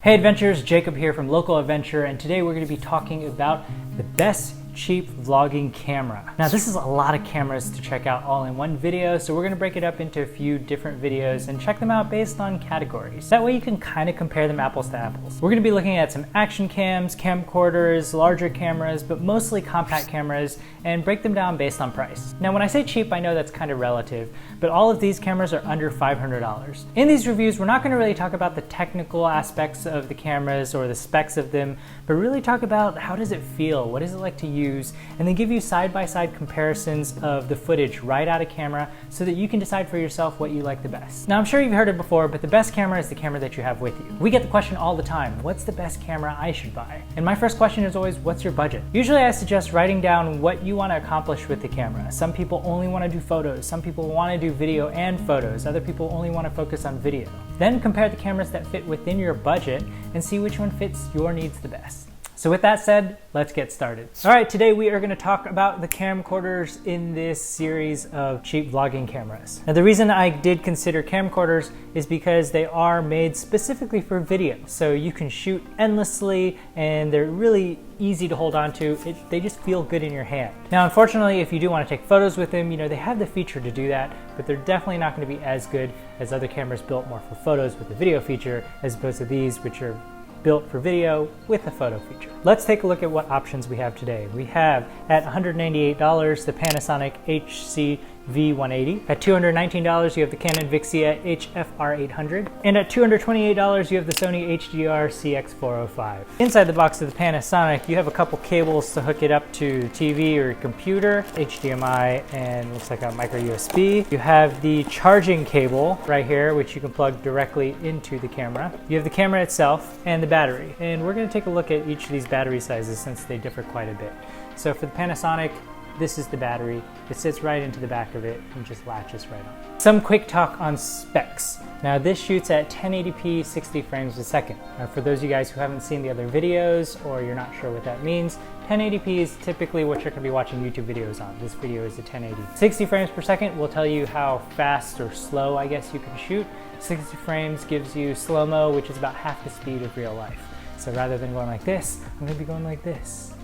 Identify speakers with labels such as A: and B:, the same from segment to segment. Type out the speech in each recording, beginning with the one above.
A: Hey adventurers, Jacob here from Local Adventure, and today we're going to be talking about the best cheap vlogging camera. Now this is a lot of cameras to check out all in one video, so we're going to break it up into a few different videos and check them out based on categories. That way you can kind of compare them apples to apples. We're going to be looking at some action cams, camcorders, larger cameras, but mostly compact cameras, and break them down based on price. Now when I say cheap, I know that's kind of relative, but all of these cameras are under $500. In these reviews, we're not going to really talk about the technical aspects of the cameras or the specs of them, but really talk about how does it feel, what is it like to use, and then give you side-by-side comparisons of the footage right out of camera so that you can decide for yourself what you like the best. Now I'm sure you've heard it before, but the best camera is the camera that you have with you. We get the question all the time, what's the best camera I should buy? And my first question is always, what's your budget? Usually I suggest writing down what you want to accomplish with the camera. Some people only want to do photos, some people want to do video and photos, other people only want to focus on video. Then compare the cameras that fit within your budget and see which one fits your needs the best. So with that said, let's get started. All right, today we are going to talk about the camcorders in this series of cheap vlogging cameras. Now the reason I did consider camcorders is because they are made specifically for video. So you can shoot endlessly and they're really easy to hold on to. They just feel good in your hand. Now unfortunately, if you do want to take photos with them, they have the feature to do that, but they're definitely not going to be as good as other cameras built more for photos with the video feature, as opposed to these, which are built for video with a photo feature. Let's take a look at what options we have today. We have at $198 the Panasonic HC-V180. At $219 you have the Canon Vixia HF R800. And at $228 you have the Sony HDR-CX405. Inside the box of the Panasonic you have a couple cables to hook it up to TV or computer, HDMI and looks like a micro USB. You have the charging cable right here, which you can plug directly into the camera. You have the camera itself and the battery. And we're going to take a look at each of these battery sizes since they differ quite a bit. So for the Panasonic, this is the battery. It sits right into the back of it and just latches right on. Some quick talk on specs. Now this shoots at 1080p 60 frames a second. Now for those of you guys who haven't seen the other videos or you're not sure what that means, 1080p is typically what you're going to be watching YouTube videos on. This video is a 1080. 60 frames per second will tell you how fast or slow, I guess, you can shoot. 60 frames gives you slow-mo, which is about half the speed of real life. So rather than going like this, I'm going to be going like this.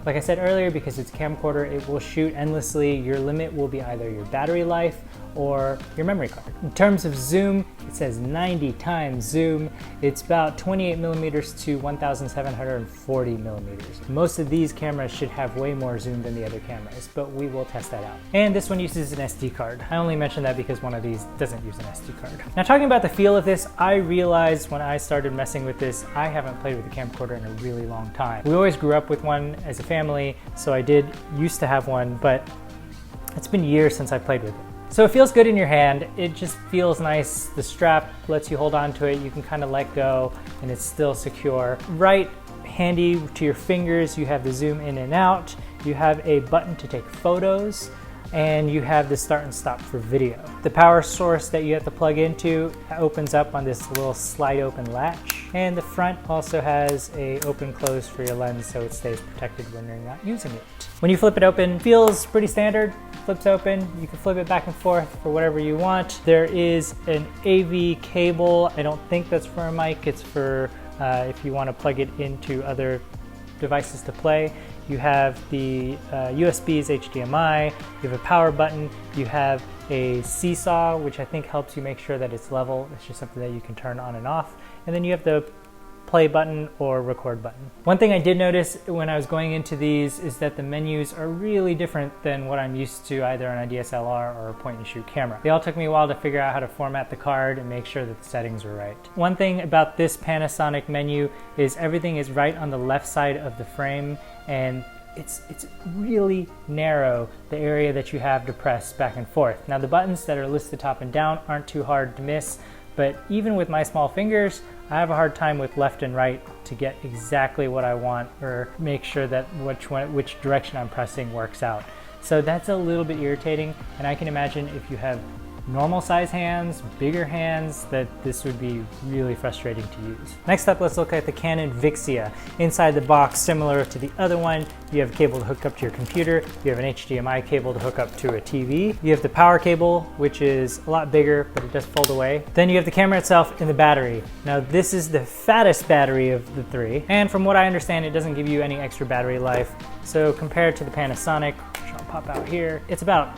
A: Like I said earlier, because it's a camcorder, it will shoot endlessly. Your limit will be either your battery life or your memory card. In terms of zoom, it says 90 times zoom. It's about 28 millimeters to 1,740 millimeters. Most of these cameras should have way more zoom than the other cameras, but we will test that out. And this one uses an SD card. I only mention that because one of these doesn't use an SD card. Now talking about the feel of this, I realized when I started messing with this, I haven't played with a camcorder in a really long time. We always grew up with one as a family, so I did used to have one, but it's been years since I played with it. So it feels good in your hand. It just feels nice. The strap lets you hold on to it. You can kind of let go and it's still secure. Right handy to your fingers, you have the zoom in and out. You have a button to take photos and you have the start and stop for video. The power source that you have to plug into opens up on this little slide open latch. And the front also has a open close for your lens so it stays protected when you're not using it. When you flip it open, it feels pretty standard. Flips open, you can flip it back and forth for whatever you want. There is an AV cable. I don't think that's for a mic. It's for if you want to plug it into other devices to play. You have the USB's HDMI, you have a power button, you have a seesaw, which I think helps you make sure that it's level. It's just something that you can turn on and off. And then you have the play button or record button. One thing I did notice when I was going into these is that the menus are really different than what I'm used to either on a DSLR or a point and shoot camera. They all took me a while to figure out how to format the card and make sure that the settings were right. One thing about this Panasonic menu is everything is right on the left side of the frame, and it's really narrow, the area that you have to press back and forth. Now the buttons that are listed top and down aren't too hard to miss, but even with my small fingers, I have a hard time with left and right to get exactly what I want or make sure that which direction I'm pressing works out. So that's a little bit irritating, and I can imagine if you have normal size hands, bigger hands, that this would be really frustrating to use. Next up, let's look at the Canon Vixia. Inside the box, similar to the other one, you have a cable to hook up to your computer, you have an HDMI cable to hook up to a TV, you have the power cable, which is a lot bigger, but it does fold away. Then you have the camera itself and the battery. Now this is the fattest battery of the three, and from what I understand, it doesn't give you any extra battery life. So compared to the Panasonic, which I'll pop out here, it's about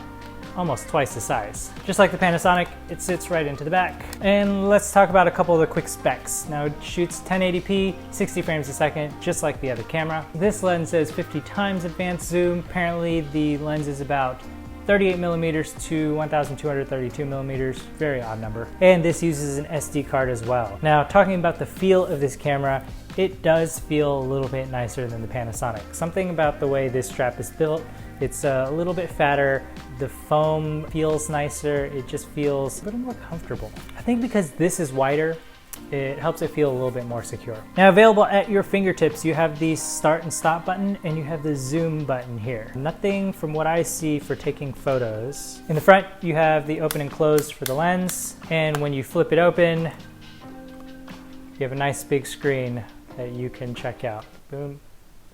A: almost twice the size. Just like the Panasonic, it sits right into the back. And let's talk about a couple of the quick specs. Now it shoots 1080p, 60 frames a second, just like the other camera. This lens says 50 times advanced zoom. Apparently the lens is about 38 millimeters to 1232 millimeters, very odd number. And this uses an SD card as well. Now talking about the feel of this camera, it does feel a little bit nicer than the Panasonic. Something about the way this strap is built, it's a little bit fatter, the foam feels nicer, it just feels a little more comfortable. I think because this is wider, it helps it feel a little bit more secure. Now available at your fingertips, you have the start and stop button and you have the zoom button here. Nothing from what I see for taking photos. In the front, you have the open and close for the lens, and when you flip it open, you have a nice big screen that you can check out. Boom,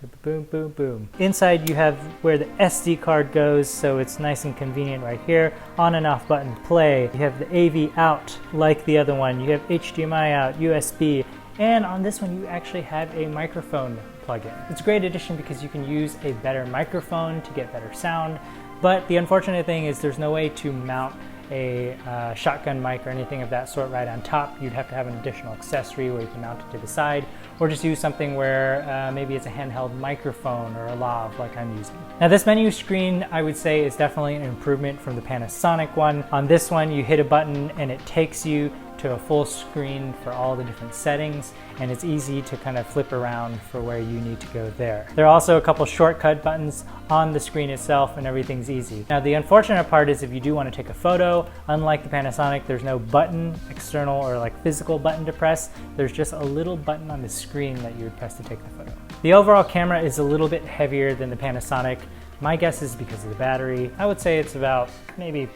A: boom, boom, boom, boom. Inside you have where the SD card goes, so it's nice and convenient right here. On and off button, play. You have the AV out like the other one. You have HDMI out, USB, and on this one you actually have a microphone plug-in. It's a great addition because you can use a better microphone to get better sound, but the unfortunate thing is there's no way to mount a shotgun mic or anything of that sort right on top. You'd have to have an additional accessory where you can mount it to the side, or just use something where maybe it's a handheld microphone or a lav like I'm using. Now this menu screen, I would say, is definitely an improvement from the Panasonic one. On this one, you hit a button and it takes you to a full screen for all the different settings, and it's easy to kind of flip around for where you need to go there. There are also a couple shortcut buttons on the screen itself, and everything's easy. Now the unfortunate part is if you do want to take a photo, unlike the Panasonic, there's no button, external or like physical button to press. There's just a little button on the screen that you would press to take the photo. The overall camera is a little bit heavier than the Panasonic. My guess is because of the battery. I would say it's about maybe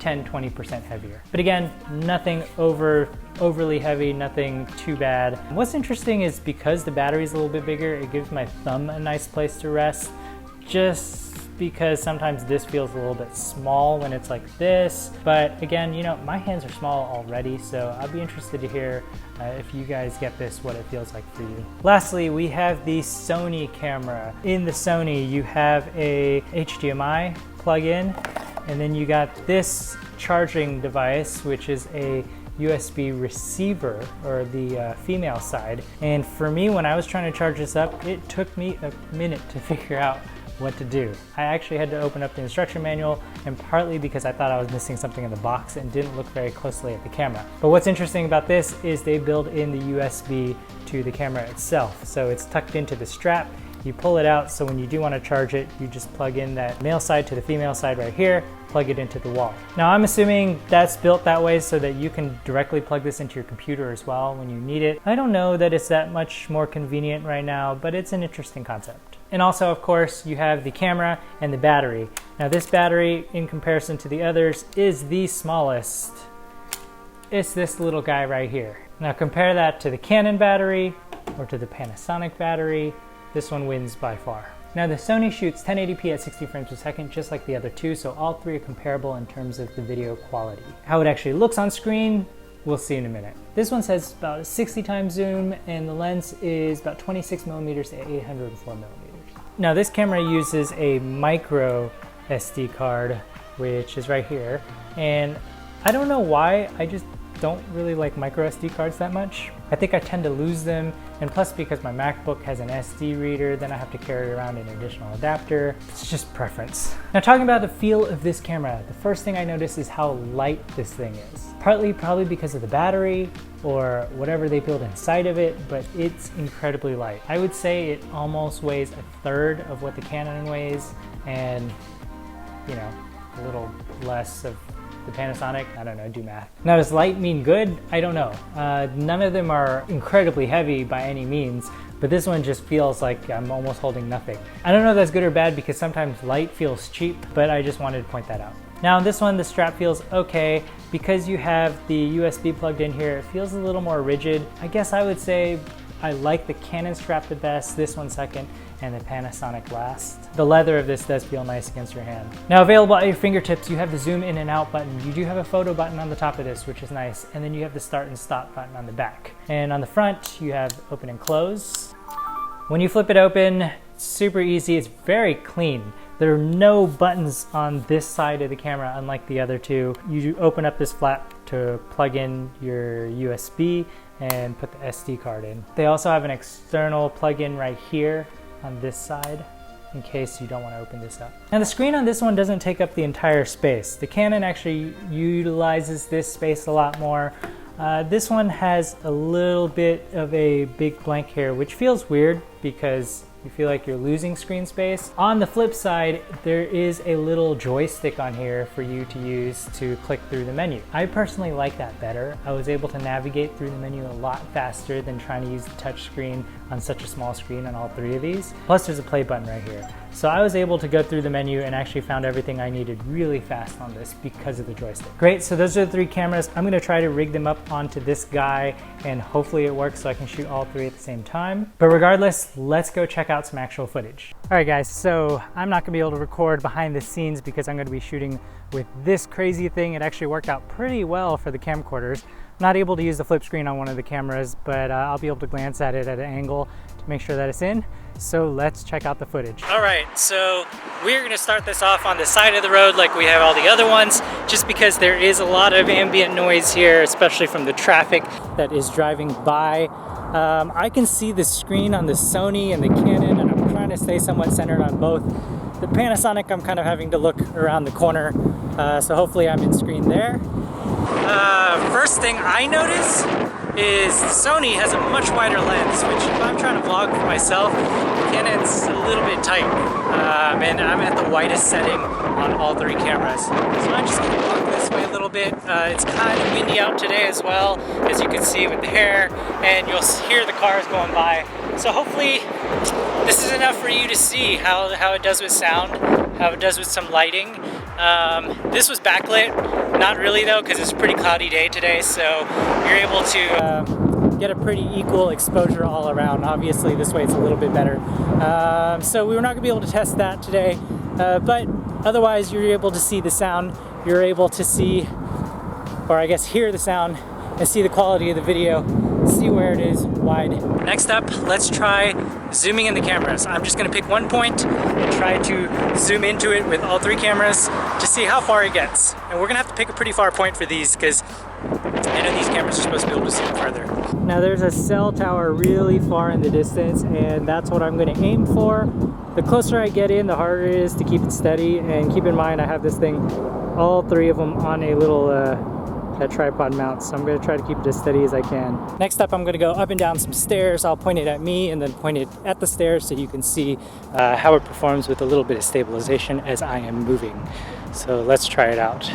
A: 10-20% heavier. But again, nothing overly heavy, nothing too bad. What's interesting is because the battery is a little bit bigger, it gives my thumb a nice place to rest, just because sometimes this feels a little bit small when it's like this. But again, you know, my hands are small already, so I'll be interested to hear if you guys get this, what it feels like for you. Lastly, we have the Sony camera. In the Sony, you have a HDMI plug-in, and then you got this charging device, which is a USB receiver, or the female side. And for me, when I was trying to charge this up, it took me a minute to figure out what to do. I actually had to open up the instruction manual, and partly because I thought I was missing something in the box and didn't look very closely at the camera. But what's interesting about this is they build in the USB to the camera itself. So it's tucked into the strap. You pull it out, so when you do want to charge it, you just plug in that male side to the female side right here, plug it into the wall. Now I'm assuming that's built that way so that you can directly plug this into your computer as well when you need it. I don't know that it's that much more convenient right now, but it's an interesting concept. And also, of course, you have the camera and the battery. Now this battery, in comparison to the others, is the smallest. It's this little guy right here. Now compare that to the Canon battery or to the Panasonic battery. This one wins by far. Now the Sony shoots 1080p at 60 frames per second, just like the other two, so all three are comparable in terms of the video quality. How it actually looks on screen, we'll see in a minute. This one says about 60 times zoom, and the lens is about 26 millimeters to 804 millimeters. Now this camera uses a micro SD card, which is right here, and I don't know why, I just don't really like micro SD cards that much. I think I tend to lose them, and plus because my MacBook has an SD reader, then I have to carry around an additional adapter. It's just preference. Now talking about the feel of this camera, the first thing I notice is how light this thing is. Partly probably because of the battery or whatever they build inside of it, but it's incredibly light. I would say it almost weighs a third of what the Canon weighs, and you know, a little less of the Panasonic. I don't know, do math. Now does light mean good? I don't know. None of them are incredibly heavy by any means, but this one just feels like I'm almost holding nothing. I don't know if that's good or bad because sometimes light feels cheap, but I just wanted to point that out. Now on this one, the strap feels okay. Because you have the USB plugged in here, it feels a little more rigid. I guess I would say I like the Canon strap the best, this one second, and the Panasonic last. The leather of this does feel nice against your hand. Now available at your fingertips, you have the zoom in and out button. You do have a photo button on the top of this, which is nice, and then you have the start and stop button on the back. And on the front, you have open and close. When you flip it open, it's super easy, it's very clean. There are no buttons on this side of the camera, unlike the other two. You open up this flap to plug in your USB and put the SD card in. They also have an external plug-in right here on this side, in case you don't want to open this up. Now the screen on this one doesn't take up the entire space. The Canon actually utilizes this space a lot more. This one has a little bit of a big blank here, which feels weird because you feel like you're losing screen space. On the flip side, there is a little joystick on here for you to use to click through the menu. I personally like that better. I was able to navigate through the menu a lot faster than trying to use the touch screen on such a small screen on all three of these. Plus there's a play button right here. So I was able to go through the menu and actually found everything I needed really fast on this because of the joystick. Great, so those are the three cameras. I'm gonna try to rig them up onto this guy and hopefully it works so I can shoot all three at the same time. But regardless, let's go check out some actual footage. All right guys, so I'm not gonna be able to record behind the scenes because I'm gonna be shooting with this crazy thing. It actually worked out pretty well for the camcorders. Not able to use the flip screen on one of the cameras, but I'll be able to glance at it at an angle to make sure that it's in. So let's check out the footage. All right, so we're gonna start this off on the side of the road like we have all the other ones, just because there is a lot of ambient noise here, especially from the traffic that is driving by. I can see the screen on the Sony and the Canon, and I'm trying to stay somewhat centered on both. The Panasonic, I'm kind of having to look around the corner, so hopefully I'm in screen there. First thing I notice is Sony has a much wider lens, which if I'm trying to vlog for myself, Canon's a little bit tight. And I'm at the widest setting on all three cameras. So I'm just gonna walk this way a little bit. It's kind of windy out today as well, as you can see with the hair, and you'll hear the cars going by. So hopefully this is enough for you to see how it does with sound, how it does with some lighting. This was backlit, not really though, because it's a pretty cloudy day today, so you're able to get a pretty equal exposure all around. Obviously this way it's a little bit better. So we were not gonna be able to test that today, but otherwise you're able to see the sound, you're able to see, or I guess hear the sound, and see the quality of the video, see where it is wide. Next up, let's try zooming in the cameras. I'm just gonna pick one point and try to zoom into it with all three cameras to see how far it gets. And we're gonna have to pick a pretty far point for these because I know these cameras are supposed to be able to zoom further. Now there's a cell tower really far in the distance, and that's what I'm gonna aim for. The closer I get in, the harder it is to keep it steady. And keep in mind, I have this thing, all three of them on a little tripod mount, so I'm going to try to keep it as steady as I can. Next up, I'm going to go up and down some stairs. I'll point it at me and then point it at the stairs so you can see how it performs with a little bit of stabilization as I am moving. So let's try it out.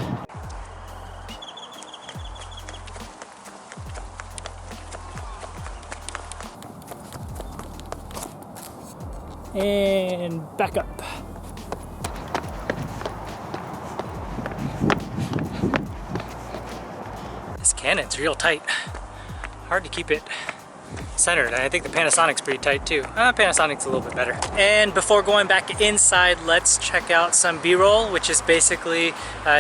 A: And back up. Canon's real tight. Hard to keep it centered. I think the Panasonic's pretty tight too. Panasonic's a little bit better. And before going back inside, let's check out some B-roll, which is basically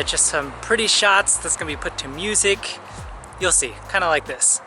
A: just some pretty shots that's gonna be put to music. You'll see, kind of like this.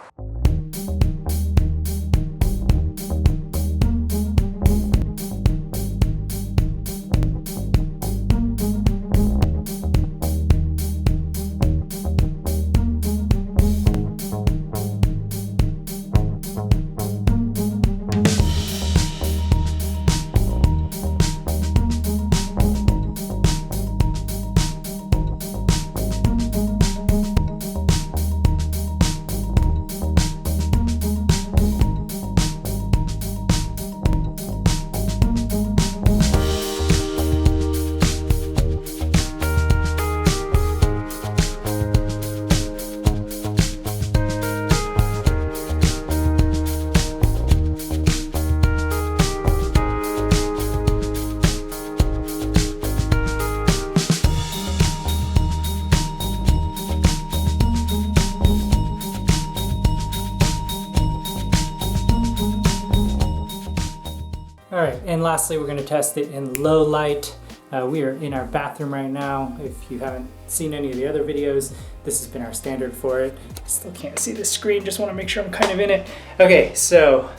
A: All right, and lastly, we're gonna test it in low light. We are in our bathroom right now. If you haven't seen any of the other videos, this has been our standard for it. Still can't see the screen, just wanna make sure I'm kind of in it. Okay, so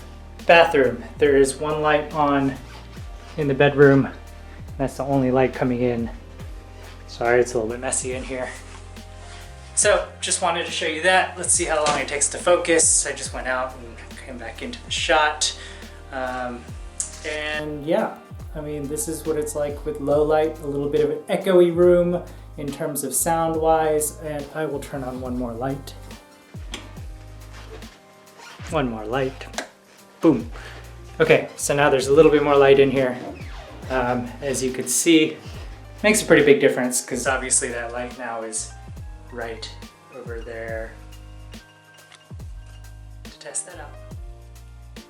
A: bathroom. There is one light on in the bedroom. That's the only light coming in. Sorry, it's a little bit messy in here. So just wanted to show you that. Let's see how long it takes to focus. I just went out and came back into the shot. And yeah, I mean, this is what it's like with low light, a little bit of an echoey room in terms of sound wise. And I will turn on one more light. One more light. Boom. Okay, so now there's a little bit more light in here. As you can see, makes a pretty big difference because obviously that light now is right over there. To test that out.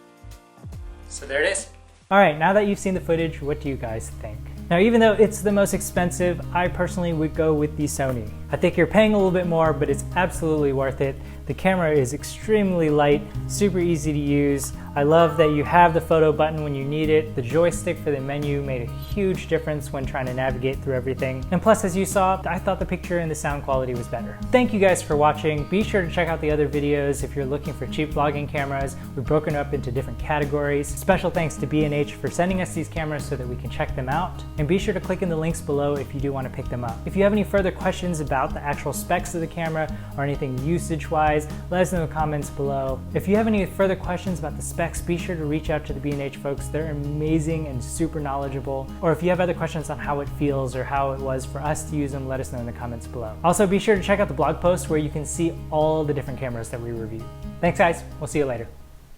A: So there it is. All right, now that you've seen the footage, what do you guys think? Now, even though it's the most expensive, I personally would go with the Sony. I think you're paying a little bit more, but it's absolutely worth it. The camera is extremely light, super easy to use. I love that you have the photo button when you need it. The joystick for the menu made a huge difference when trying to navigate through everything. And plus, as you saw, I thought the picture and the sound quality was better. Thank you guys for watching. Be sure to check out the other videos if you're looking for cheap vlogging cameras. We've broken up into different categories. Special thanks to B&H for sending us these cameras so that we can check them out. And be sure to click in the links below if you do want to pick them up. If you have any further questions about the actual specs of the camera or anything usage-wise, let us know in the comments below. If you have any further questions about the specs, be sure to reach out to the B&H folks. They're amazing and super knowledgeable. Or if you have other questions on how it feels or how it was for us to use them, let us know in the comments below. Also, be sure to check out the blog post where you can see all the different cameras that we reviewed. Thanks guys, we'll see you later.